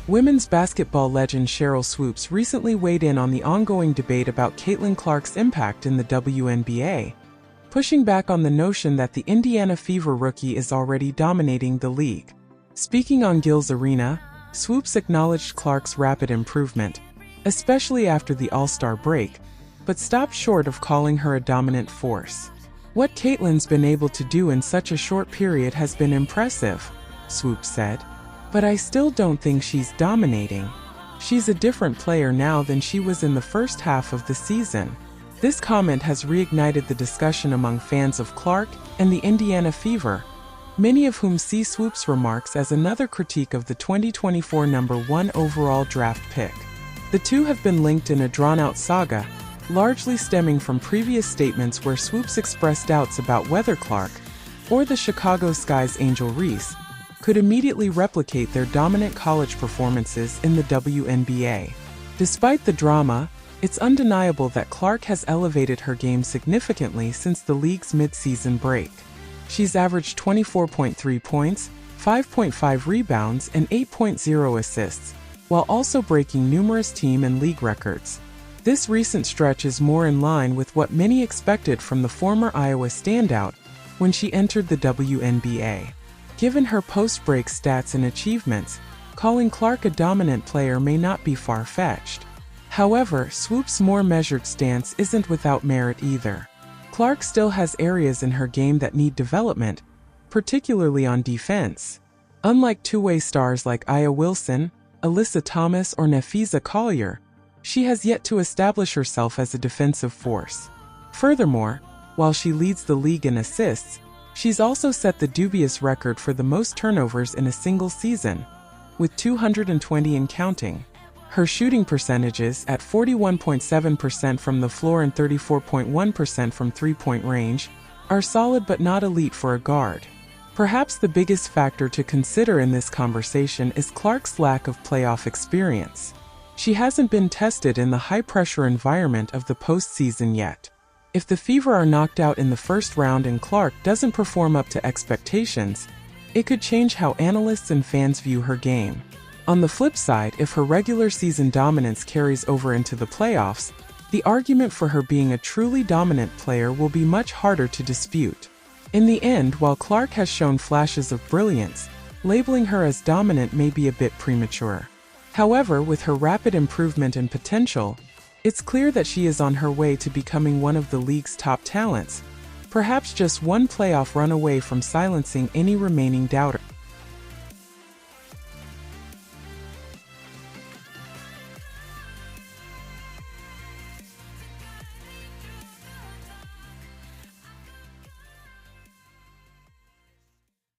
Women's basketball legend Sheryl Swoopes recently weighed in on the ongoing debate about Caitlin Clark's impact in the WNBA, pushing back on the notion that the Indiana Fever rookie is already dominating the league. Speaking on Gil's Arena, Swoopes acknowledged Clark's rapid improvement, especially after the All-Star break, but stopped short of calling her a dominant force. "What Caitlin's been able to do in such a short period has been impressive," Swoopes said. "But I still don't think she's dominating. She's a different player now than she was in the first half of the season." This comment has reignited the discussion among fans of Clark and the Indiana Fever, many of whom see Swoopes' remarks as another critique of the 2024 #1 overall draft pick. The two have been linked in a drawn-out saga, largely stemming from previous statements where Swoopes expressed doubts about whether Clark, or the Chicago Sky's Angel Reese, could immediately replicate their dominant college performances in the WNBA. Despite the drama, it's undeniable that Clark has elevated her game significantly since the league's mid-season break. She's averaged 24.3 points, 5.5 rebounds, and 8.0 assists, while also breaking numerous team and league records. This recent stretch is more in line with what many expected from the former Iowa standout when she entered the WNBA. Given her post-break stats and achievements, calling Clark a dominant player may not be far-fetched. However, Swoopes' more measured stance isn't without merit either. Clark still has areas in her game that need development, particularly on defense. Unlike two-way stars like Aya Wilson, Alyssa Thomas, or Nafisa Collier, she has yet to establish herself as a defensive force. Furthermore, while she leads the league in assists, she's also set the dubious record for the most turnovers in a single season, with 220 and counting. Her shooting percentages, at 41.7% from the floor and 34.1% from three-point range, are solid but not elite for a guard. Perhaps the biggest factor to consider in this conversation is Clark's lack of playoff experience. She hasn't been tested in the high-pressure environment of the postseason yet. If the Fever are knocked out in the first round and Clark doesn't perform up to expectations, it could change how analysts and fans view her game. On the flip side, if her regular season dominance carries over into the playoffs, the argument for her being a truly dominant player will be much harder to dispute. In the end, while Clark has shown flashes of brilliance, labeling her as dominant may be a bit premature. However, with her rapid improvement and potential, it's clear that she is on her way to becoming one of the league's top talents, perhaps just one playoff run away from silencing any remaining doubter.